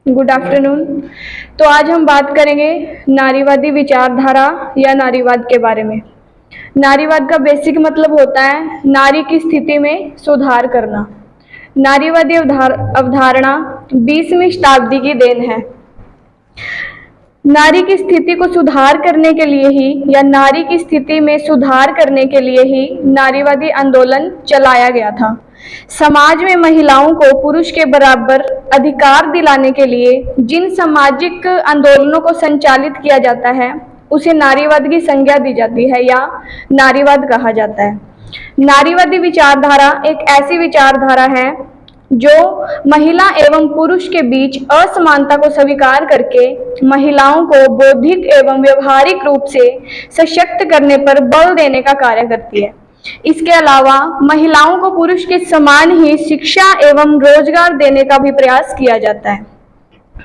Good afternoon. तो आज हम बात करेंगे नारीवादी विचारधारा या नारीवाद के बारे में। नारीवाद का बेसिक मतलब होता है नारी की स्थिति में सुधार करना। नारीवादी अवधारणा 20वीं शताब्दी की देन है। नारी की स्थिति को सुधार करने के लिए ही या नारी की स्थिति में सुधार करने के लिए ही नारीवादी आंदोलन चलाया गया था। समाज में महिलाओं को पुरुष के बराबर अधिकार दिलाने के लिए जिन सामाजिक आंदोलनों को संचालित किया जाता है उसे नारीवाद की संज्ञा दी जाती है या नारीवाद कहा जाता है। नारीवादी विचारधारा एक ऐसी विचारधारा है जो महिला एवं पुरुष के बीच असमानता को स्वीकार करके महिलाओं को बौद्धिक एवं व्यवहारिक रूप से सशक्त करने पर बल देने का कार्य करती है। इसके अलावा महिलाओं को पुरुष के समान ही शिक्षा एवं रोजगार देने का भी प्रयास किया जाता है।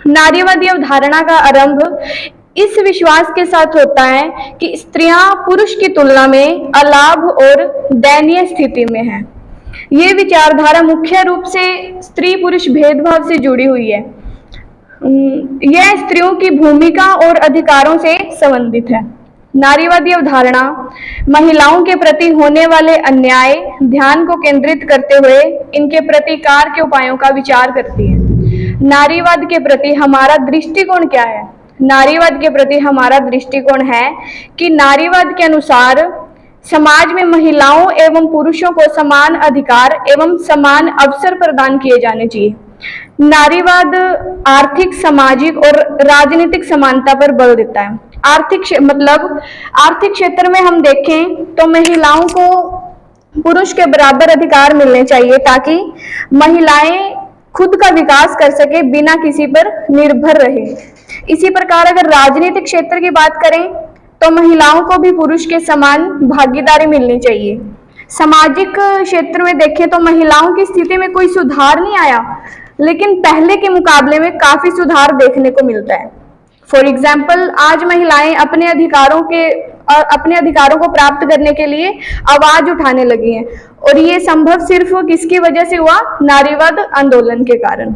नारीवादी अवधारणा का आरंभ इस विश्वास के साथ होता है कि स्त्रियां पुरुष की तुलना में अलाभ और दयनीय स्थिति में हैं। ये विचारधारा मुख्य रूप से स्त्री पुरुष भेदभाव से जुड़ी हुई है। यह स्त्रियों की भूमिका और अधिकारों से संबंधित है। नारीवादी अवधारणा महिलाओं के प्रति होने वाले अन्याय ध्यान को केंद्रित करते हुए इनके प्रतिकार के उपायों का विचार करती है। नारीवाद के प्रति हमारा दृष्टिकोण क्या है? नारीवाद के प्रति हमारा दृष्टिकोण है कि नारीवाद के अनुसार समाज में महिलाओं एवं पुरुषों को समान अधिकार एवं समान अवसर प्रदान किए जाने चाहिए। नारीवाद आर्थिक, सामाजिक और राजनीतिक समानता पर बल देता है। आर्थिक क्षेत्र में हम देखें तो महिलाओं को पुरुष के बराबर अधिकार मिलने चाहिए ताकि महिलाएं खुद का विकास कर सके बिना किसी पर निर्भर रहे। इसी प्रकार अगर राजनीतिक क्षेत्र की बात करें तो महिलाओं को भी पुरुष के समान भागीदारी मिलनी चाहिए। सामाजिक क्षेत्र में देखें तो महिलाओं की स्थिति में कोई सुधार नहीं आया, लेकिन पहले के मुकाबले में काफी सुधार देखने को मिलता है। फॉर एग्जाम्पल, आज महिलाएं अपने अधिकारों को प्राप्त करने के लिए आवाज उठाने लगी हैं और ये संभव सिर्फ किसकी वजह से हुआ? नारीवाद आंदोलन के कारण।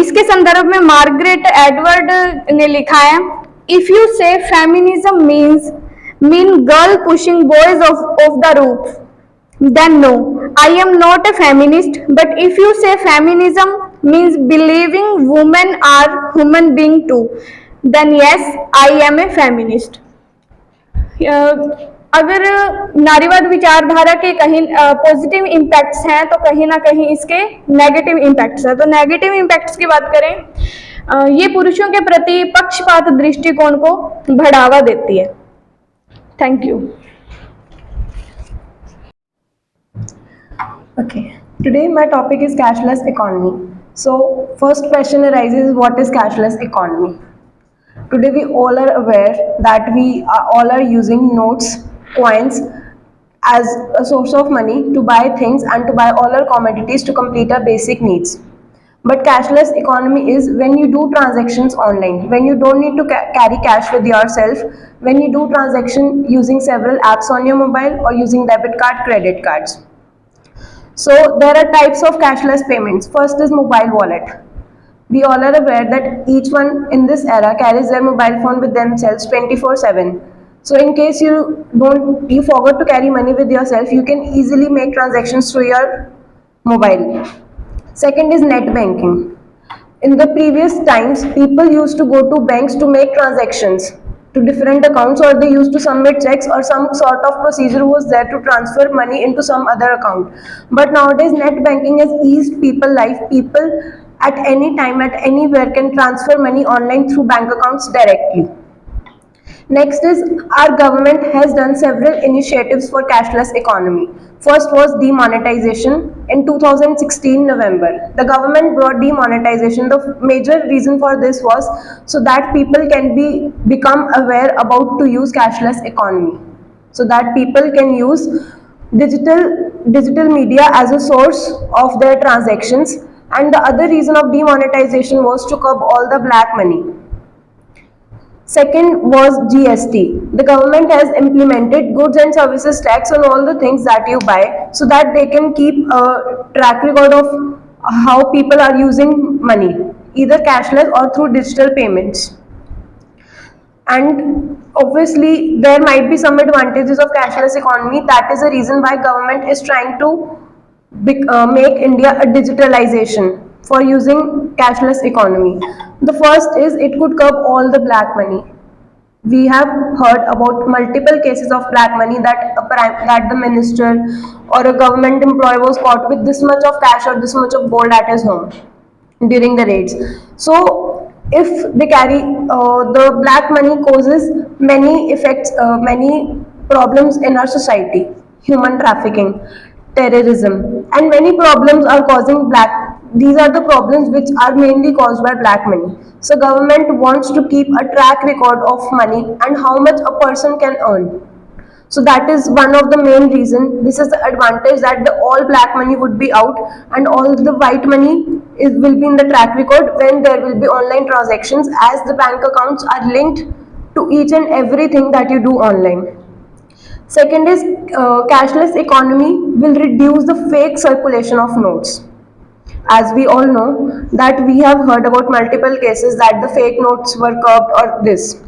इसके संदर्भ में मार्गरेट एडवर्ड ने लिखा है, इफ यू से feminism mean girl pushing boys of the roof, then no, I am not a feminist. But if you say feminism means believing women are human being too, then yes, I am a feminist. अगर नारीवाद विचारधारा के कहीं positive impacts हैं तो कहीं ना कहीं इसके नेगेटिव इम्पैक्ट्स हैं। तो नेगेटिव इम्पैक्ट्स की बात करें, ये पुरुषों के प्रति पक्षपात दृष्टिकोण को बढ़ावा देती है। Thank you. Okay, today my topic is cashless economy. So first question arises, what is cashless economy? Today we all are aware that we all are using notes, coins as a source of money to buy things and to buy all our commodities to complete our basic needs. But cashless economy is when you do transactions online, when you don't need to carry cash with yourself, when you do transaction using several apps on your mobile or using debit card, credit cards. So there are types of cashless payments. First is mobile wallet. We all are aware that each one in this era carries their mobile phone with themselves 24/7. So in case you forgot to carry money with yourself, you can easily make transactions through your mobile. Second is net banking. In the previous times, people used to go to banks to make transactions to different accounts, or they used to submit checks or some sort of procedure was there to transfer money into some other account. But nowadays net banking has eased people life. People at any time, at anywhere can transfer money online through bank accounts directly. Next is our government has done several initiatives for cashless economy. First was demonetization. In 2016 November, the government brought demonetization. The major reason for this was so that people can become aware about to use cashless economy, so that people can use digital media as a source of their transactions. And the other reason of demonetization was to curb all the black money. Second was GST. The government has implemented goods and services tax on all the things that you buy, so that they can keep a track record of how people are using money, either cashless or through digital payments. And obviously there might be some advantages of cashless economy. That is the reason why government is trying to make India a digitalization for using cashless economy. The first is it could curb all the black money. We have heard about multiple cases of black money that the minister or a government employee was caught with this much of cash or this much of gold at his home during the raids. So if they carry the black money causes many effects, many problems in our society, human trafficking, terrorism, and many problems are causing black. These are the problems which are mainly caused by black money. So government wants to keep a track record of money and how much a person can earn. So that is one of the main reason. This is the advantage that the all black money would be out and all the white money will be in the track record when there will be online transactions, as the bank accounts are linked to each and everything that you do online. Second is cashless economy will reduce the fake circulation of notes. As we all know that we have heard about multiple cases that the fake notes were curbed or this.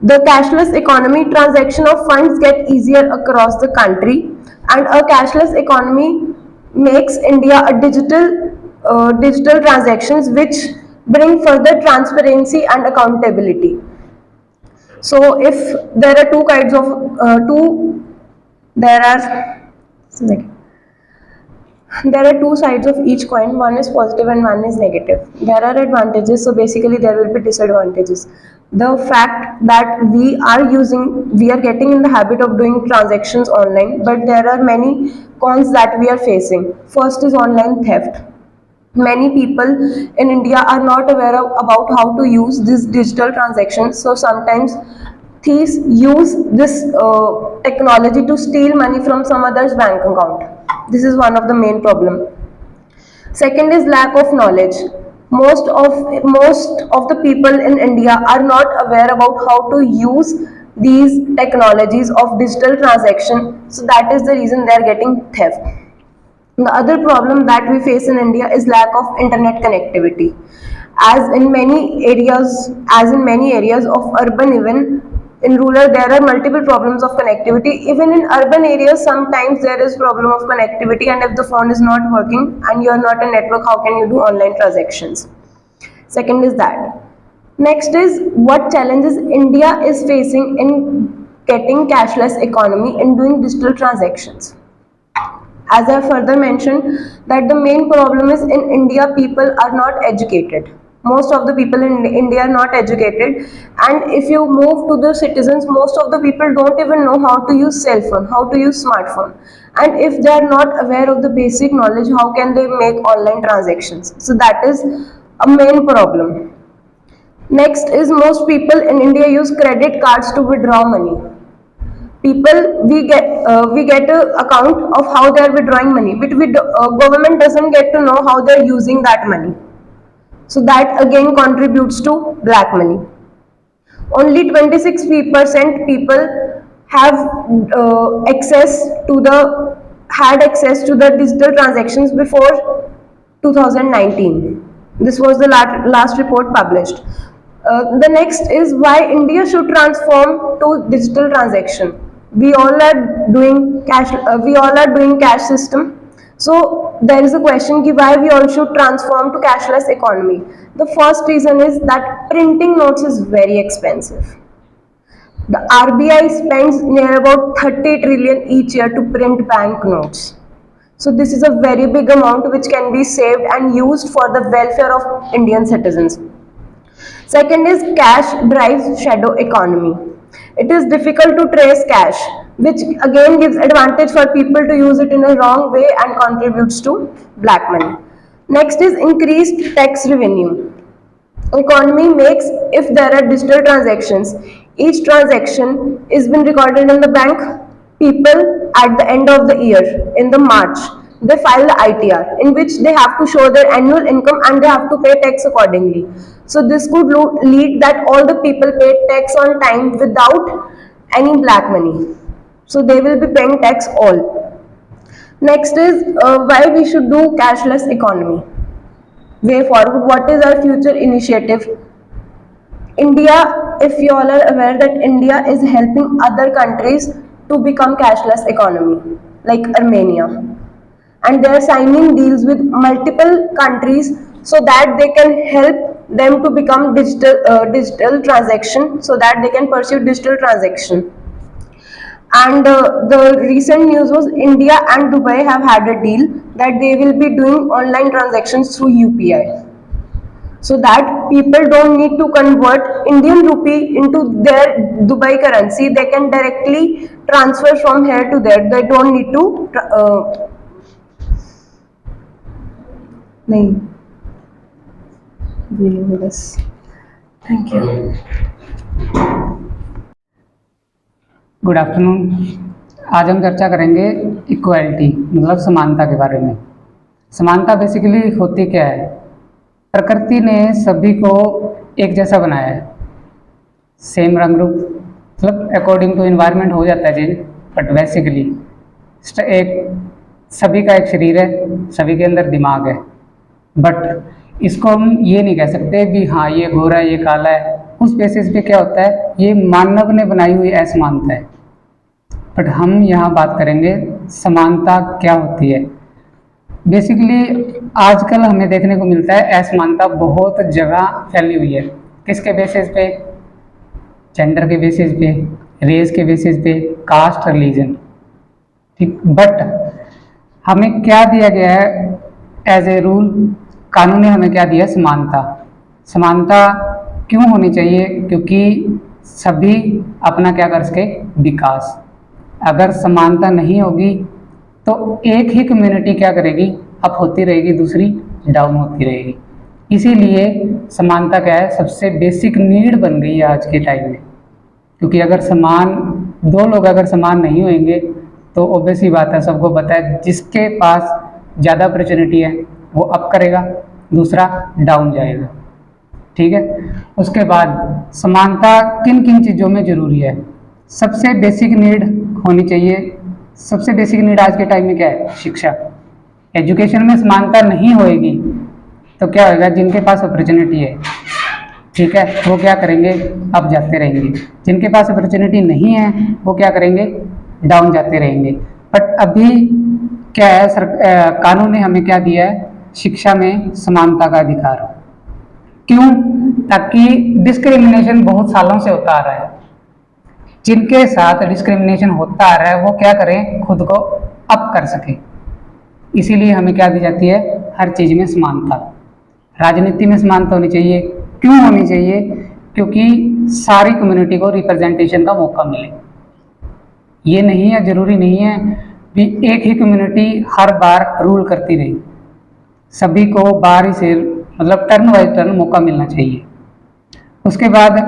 The cashless economy, transaction of funds get easier across the country, and a cashless economy makes India a digital transactions which bring further transparency and accountability. So if there are two kinds of there are there are two sides of each coin. One is positive and one is negative. There are advantages, so basically there will be disadvantages. The fact that we are getting in the habit of doing transactions online, but there are many cons that we are facing. First is online theft. Many people in India are not aware about how to use these digital transactions, so sometimes thieves use this technology to steal money from some other's bank account. This is one of the main problem. Second is lack of knowledge. Most of the people in India are not aware about how to use these technologies of digital transaction, so that is the reason they are getting theft. The other problem that we face in India is lack of internet connectivity. As in many areas of urban, even in rural, there are multiple problems of connectivity. Even in urban areas, sometimes there is problem of connectivity, and if the phone is not working and you are not a network, how can you do online transactions? Second is that. Next is what challenges India is facing in getting cashless economy and doing digital transactions. As I further mentioned, that the main problem is in India people are not educated. Most of the people in India are not educated, and if you move to the citizens, most of the people don't even know how to use cell phone, how to use smartphone, and if they are not aware of the basic knowledge, how can they make online transactions? So that is a main problem. Next is most people in India use credit cards to withdraw money. We get a account of how they are withdrawing money, but government doesn't get to know how they are using that money. So that again contributes to black money. Only 26% people have had access to the digital transactions before 2019. This was the last report published. The next is why India should transform to digital transaction. We all are doing cash system. So there is a question why we all should transform to cashless economy. The first reason is that printing notes is very expensive. The RBI spends near about 30 trillion each year to print bank notes. So this is a very big amount which can be saved and used for the welfare of Indian citizens. Second is cash drives shadow economy. It is difficult to trace cash, which again gives advantage for people to use it in a wrong way and contributes to black money. Next is increased tax revenue. Economy makes if there are digital transactions. Each transaction is been recorded in the bank. People at the end of the year, in the March, they file the ITR in which they have to show their annual income and they have to pay tax accordingly. So this could lead that all the people pay tax on time without any black money. So they will be paying tax all. Next is why we should do cashless economy. Way forward, what is our future initiative? India, if you all are aware that India is helping other countries to become cashless economy, like Armenia, and they are signing deals with multiple countries so that they can help them to become digital transaction, so that they can pursue digital transaction. And the recent news was India and Dubai have had a deal that they will be doing online transactions through UPI, so that people don't need to convert Indian rupee into their Dubai currency. They can directly transfer from here to there. They don't need to. नहीं, ये बस. Thank you. Good afternoon. आज हम चर्चा करेंगे equality मतलब समानता के बारे में। समानता बेसिकली होती क्या है? प्रकृति ने सभी को एक जैसा बनाया है, सेम रंग रूप, मतलब अकॉर्डिंग टू इन्वायरमेंट हो जाता है चेंज, बट बेसिकली एक सभी का एक शरीर है, सभी के अंदर दिमाग है, बट इसको हम ये नहीं कह सकते भी हाँ ये गोरा है ये काला है। उस बेसिस पे क्या होता है, ये मानव ने बनाई हुई असमानता है। बट हम यहाँ बात करेंगे समानता क्या होती है। बेसिकली आजकल हमें देखने को मिलता है असमानता बहुत जगह फैली हुई है। किसके बेसिस पे? जेंडर के बेसिस पे, रेस के बेसिस पे, कास्ट, रिलीजन, ठीक। बट हमें क्या दिया गया है एज ए रूल? कानून ने हमें क्या दिया? समानता। समानता क्यों होनी चाहिए? क्योंकि सभी अपना क्या कर सके? विकास। अगर समानता नहीं होगी तो एक ही कम्युनिटी क्या करेगी? अप होती रहेगी, दूसरी डाउन होती रहेगी। इसीलिए समानता क्या है? सबसे बेसिक नीड बन गई है आज के टाइम में। क्योंकि अगर दो लोग अगर समान नहीं होंगे तो ऑब्वियस ही बात है, सबको पता है जिसके पास ज़्यादा अपॉर्चुनिटी है वो अप करेगा, दूसरा डाउन जाएगा, ठीक है। उसके बाद समानता किन किन चीज़ों में ज़रूरी है? सबसे बेसिक नीड होनी चाहिए। सबसे बेसिक नीड आज के टाइम में क्या है? शिक्षा। एजुकेशन में समानता नहीं होएगी तो क्या होएगा? जिनके पास अपॉर्चुनिटी है, ठीक है, वो क्या करेंगे? अप जाते रहेंगे। जिनके पास अपॉर्चुनिटी नहीं है वो क्या करेंगे? डाउन जाते रहेंगे। बट अभी क्या है, कानून ने हमें क्या दिया है? शिक्षा में समानता का अधिकार। क्यों? ताकि डिस्क्रिमिनेशन बहुत सालों से होता आ रहा है। जिनके साथ डिस्क्रिमिनेशन होता आ रहा है वो क्या करें? खुद को अप कर सके। इसीलिए हमें क्या दी जाती है? हर चीज़ में समानता। राजनीति में समानता होनी चाहिए। क्यों होनी चाहिए? क्योंकि सारी कम्युनिटी को रिप्रेजेंटेशन का मौका मिले। ये नहीं है, ज़रूरी नहीं है कि एक ही कम्युनिटी हर बार रूल करती रही। सभी को बार से मतलब टर्न बाई टर्न मौका मिलना चाहिए। उसके बाद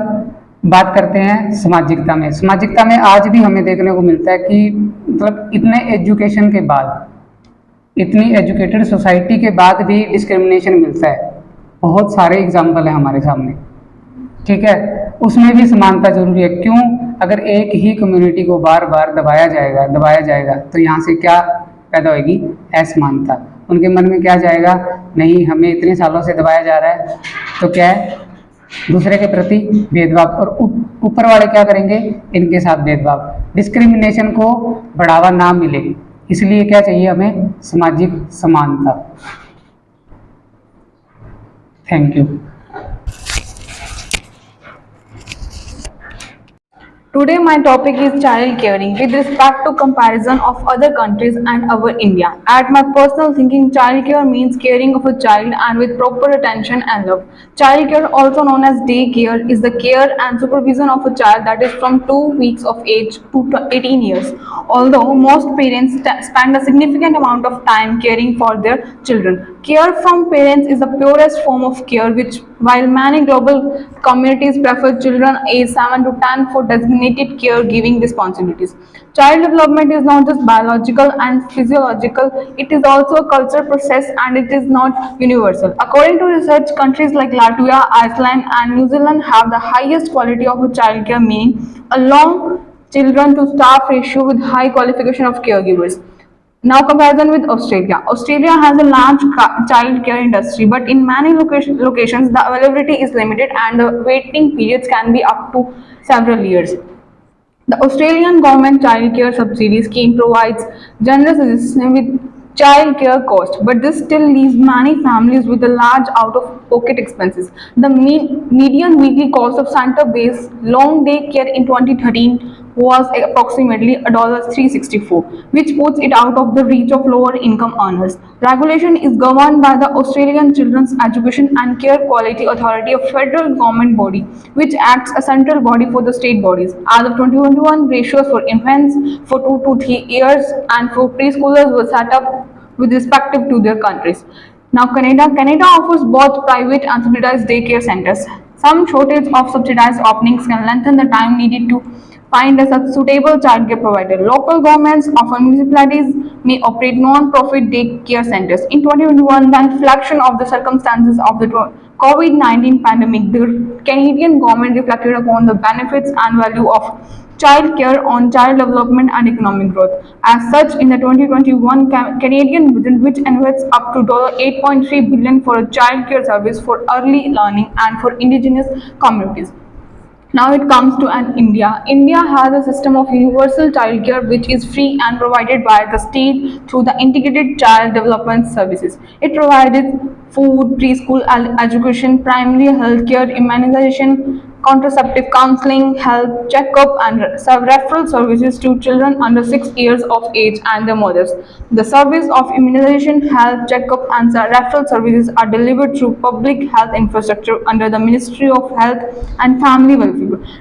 बात करते हैं सामाजिकता में। सामाजिकता में आज भी हमें देखने को मिलता है कि मतलब इतने एजुकेशन के बाद, इतनी एजुकेटेड सोसाइटी के बाद भी डिस्क्रिमिनेशन मिलता है। बहुत सारे एग्जाम्पल हैं हमारे सामने, ठीक है। उसमें भी समानता जरूरी है। क्यों? अगर एक ही कम्युनिटी को बार बार दबाया जाएगा तो यहाँ से क्या पैदा होगी? असमानता। उनके मन में क्या जाएगा? नहीं, हमें इतने सालों से दबाया जा रहा है तो क्या है? दूसरे के प्रति भेदभाव। और ऊपर वाले क्या करेंगे? इनके साथ भेदभाव। डिस्क्रिमिनेशन को बढ़ावा ना मिले, इसलिए क्या चाहिए हमें? सामाजिक समानता। Thank you. Today my topic is child caring with respect to comparison of other countries and our India. At my personal thinking, child care means caring of a child and with proper attention and love. Child care, also known as day care, is the care and supervision of a child that is from 2 weeks of age to 18 years. Although most parents spend a significant amount of time caring for their children, care from parents is the purest form of care, which while many global communities prefer children aged 7 to 10 for designated caregiving responsibilities. Child development is not just biological and physiological, it is also a cultural process and it is not universal. According to research, countries like Latvia, Iceland and New Zealand have the highest quality of child care, meaning a long children to staff ratio with high qualification of caregivers. Now comparison with Australia. Australia has a large child care industry, but in many locations the availability is limited and the waiting periods can be up to several years. The Australian government child care subsidy scheme provides generous assistance with child care cost, but this still leaves many families with a large out-of-pocket expenses. The median weekly cost of center-based long-day care in 2013 was approximately $364, which puts it out of the reach of lower-income earners. Regulation is governed by the Australian Children's Education and Care Quality Authority, a federal government body, which acts as a central body for the state bodies. As of 2021, ratios for infants for 2 to 3 years and for preschoolers were set up with respective to their countries. Now, Canada offers both private and subsidized daycare centers. Some shortage of subsidized openings can lengthen the time needed to find a suitable childcare provider. Local governments or municipalities may operate non-profit daycare centers. In 2021, the inflection of the circumstances of the COVID-19 pandemic, the Canadian government reflected upon the benefits and value of child care on child development and economic growth. As such, in the 2021 Canadian budget, which invests up to $8.3 billion for a child care service for early learning and for indigenous communities. Now it comes to an India. India has a system of universal childcare which is free and provided by the state through the integrated child development services. It provided food, preschool education, primary health care, immunization, contraceptive counseling, health checkup and referral services to children under 6 years of age and their mothers. The service of immunization, health checkup and referral services are delivered through public health infrastructure under the Ministry of Health and Family Welfare.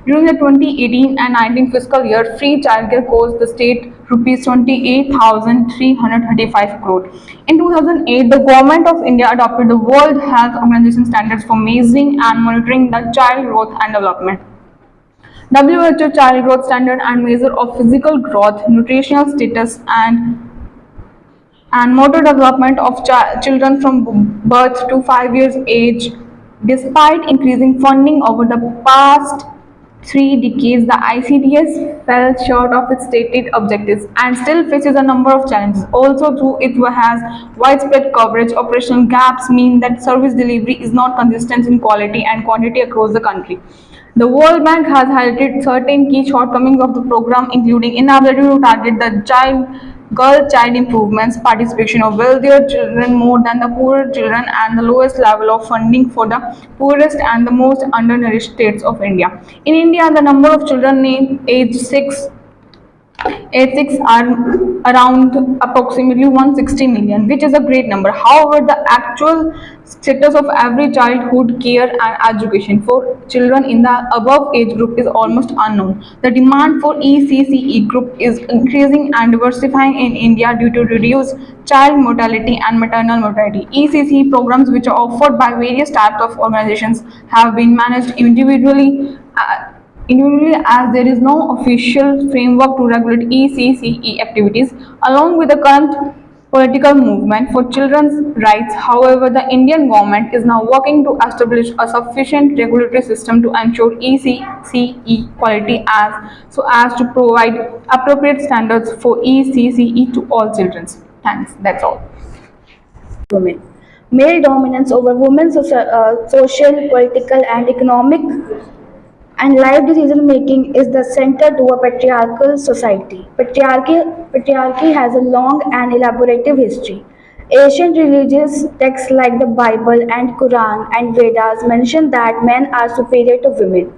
During the 2018 and 19 fiscal year, free childcare cost the state rupees 28,335 crore. In 2008, the Government of India adopted the World Health Organization standards for measuring and monitoring the child growth and development. WHO Child Growth Standard and measure of physical growth, nutritional status and motor development of children from birth to 5 years age. Despite increasing funding over the past 3 decades, the ICDS fell short of its stated objectives and still faces a number of challenges. Also, though it has widespread coverage, operational gaps mean that service delivery is not consistent in quality and quantity across the country. The World Bank has highlighted certain key shortcomings of the program, including inability to target the girl child improvements, participation of wealthier children more than the poorer children, and the lowest level of funding for the poorest and the most undernourished states of India. In India, the number of children age 6 are around approximately 160 million, which is a great number. However, the actual status of every childhood care and education for children in the above age group is almost unknown. The demand for ECCE group is increasing and diversifying in India due to reduced child mortality and maternal mortality. ECCE programs, which are offered by various types of organizations, have been managed individually as there is no official framework to regulate ECCE activities. Along with the current political movement for children's rights, however, the Indian government is now working to establish a sufficient regulatory system to ensure ECCE quality as to provide appropriate standards for ECCE to all children. Thanks. That's all. Women. Male dominance over women's social, political, and economic and life decision making is the center to a patriarchal society. Patriarchy has a long and elaborative history. Ancient religious texts like the Bible and Quran and Vedas mention that men are superior to women.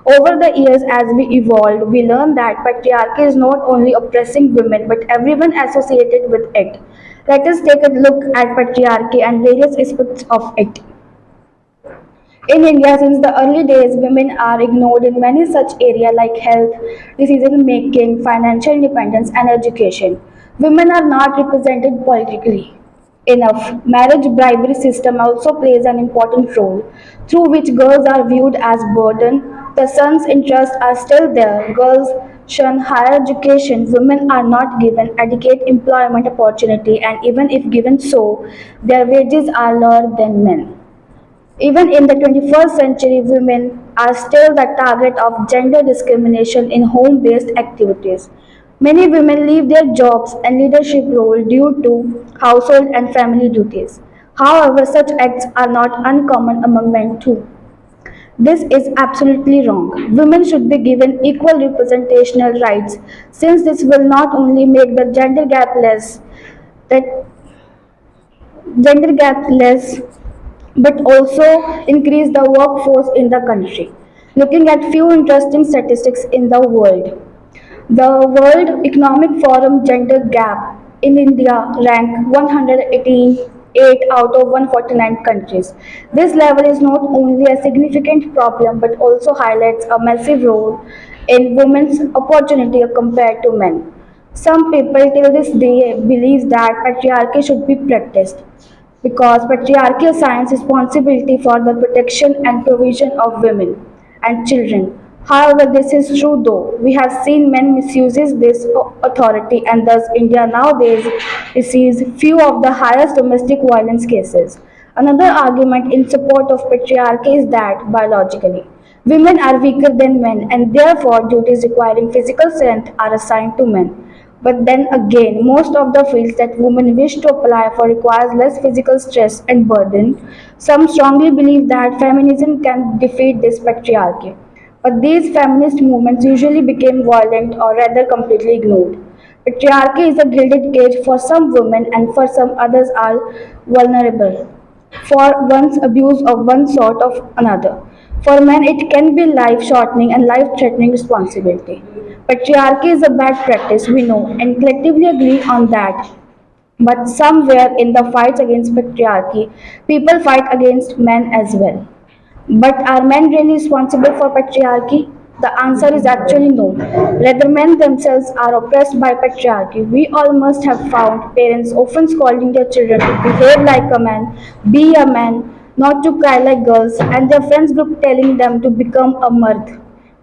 Over the years, as we evolved, we learned that patriarchy is not only oppressing women but everyone associated with it. Let us take a look at patriarchy and various aspects of it. In India, since the early days, women are ignored in many such areas like health, decision making, financial independence, and education. Women are not represented politically enough. Marriage bribery system also plays an important role, through which girls are viewed as burden. The son's interests are still there. Girls shun higher education. Women are not given adequate employment opportunity, and even if given so, their wages are lower than men. Even in the 21st century, women are still the target of gender discrimination in home based activities. Many women leave their jobs and leadership role due to household and family duties. However, such acts are not uncommon among men too. This is absolutely wrong. Women should be given equal representational rights since this will not only make the that gender gap less but also increase the workforce in the country. Looking at few interesting statistics in the world. The World Economic Forum gender gap in India ranked 188 out of 149 countries. This level is not only a significant problem but also highlights a massive role in women's opportunity compared to men. Some people till this day believe that patriarchy should be practiced because patriarchy assigns responsibility for the protection and provision of women and children. However, this is true though. We have seen men misuses this authority and thus India nowadays receives few of the highest domestic violence cases. Another argument in support of patriarchy is that biologically, women are weaker than men and therefore duties requiring physical strength are assigned to men. But then again, most of the fields that women wish to apply for requires less physical stress and burden. Some strongly believe that feminism can defeat this patriarchy. But these feminist movements usually became violent or rather completely ignored. Patriarchy is a gilded cage for some women and for some others are vulnerable for one's abuse of one sort of another. For men, it can be life shortening and life threatening responsibility. Patriarchy is a bad practice, we know, and collectively agree on that. But somewhere in the fights against patriarchy, people fight against men as well. But are men really responsible for patriarchy? The answer is actually no. Rather, men themselves are oppressed by patriarchy. We all must have found parents often scolding their children to behave like a man, be a man, not to cry like girls, and their friends group telling them to become a mard.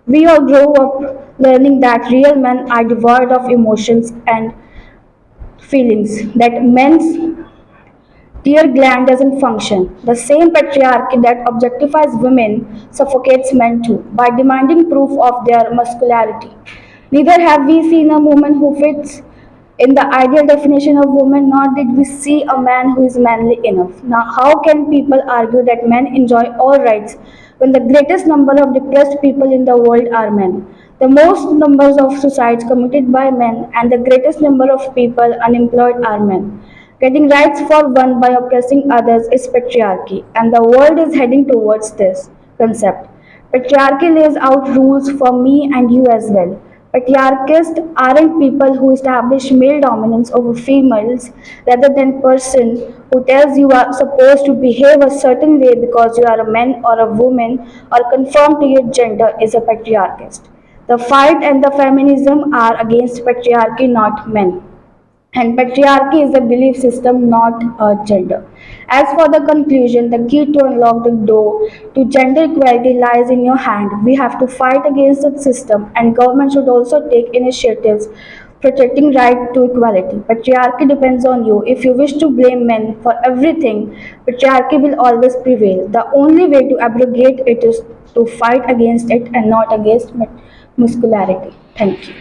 We all grow up learning that real men are devoid of emotions and feelings, that men's tear gland doesn't function. The same patriarchy that objectifies women suffocates men too by demanding proof of their muscularity. Neither have we seen a woman who fits in the ideal definition of woman, nor did we see a man who is manly enough. Now, how can people argue that men enjoy all rights when the greatest number of depressed people in the world are men? The most numbers of suicides committed by men and the greatest number of people unemployed are men. Getting rights for one by oppressing others is patriarchy, and the world is heading towards this concept. Patriarchy lays out rules for me and you as well. Patriarchists aren't people who establish male dominance over females rather than person who tells you are supposed to behave a certain way because you are a man or a woman or conform to your gender is a patriarchist. The fight and the feminism are against patriarchy, not men. And patriarchy is a belief system, not a gender. As for the conclusion, the key to unlock the door to gender equality lies in your hand. We have to fight against the system, and government should also take initiatives protecting right to equality. Patriarchy depends on you. If you wish to blame men for everything, patriarchy will always prevail. The only way to abrogate it is to fight against it and not against muscularity. Thank you.